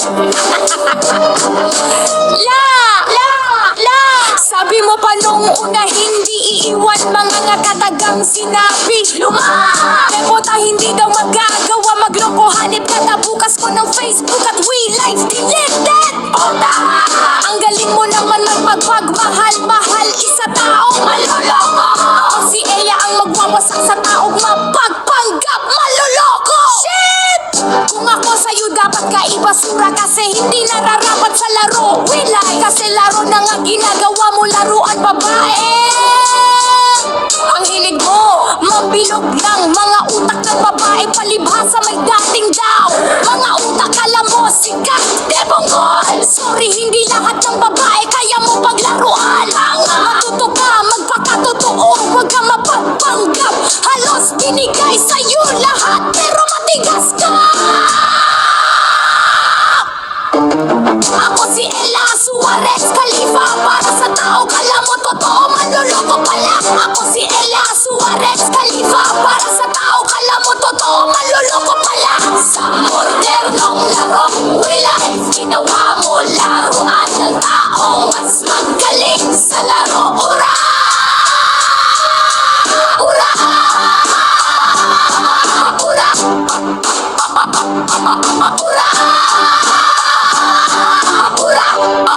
La! La! La! Sabi mo pa nung una hindi iiwan mga nakatagang sinabi. Lepota hindi daw magagawa magloko. Hanip ka na bukas ko ng Facebook at we life deleted. Puta! Ang galing mo naman magpagmahal-mahal isa taong maloloko. Si Ella ang magwawasak sa taong mapagpanggap maloloko. Shit! Kung ako sa'yo dapat ka ibasura kasi hindi nararapat sa laro. Wilay kasi laro na nga ginagawa mo laruan babae. Ang hilig mo mabilog ng mga utak ng babae palibhasa may dating daw. Mga utak alam mo sikat debongol. Sorry hindi lahat ng babae kaya mo paglaruan. Matuto ka magpakatotoo huwag ka mapagpanggap. Halos binigay sa'yo lahat pero matigas ka. Ako si Ella Suarez Khalifa. Para sa tao kala mo totoo manloloko pala. Ako si Ella Suarez Khalifa. Para sa tao kala mo totoo manloloko pala. Sa modernong laro real life ginawa mo laruan ng taong mas magaling sa laro. Ura! Ura! Ura! Ura! Ura!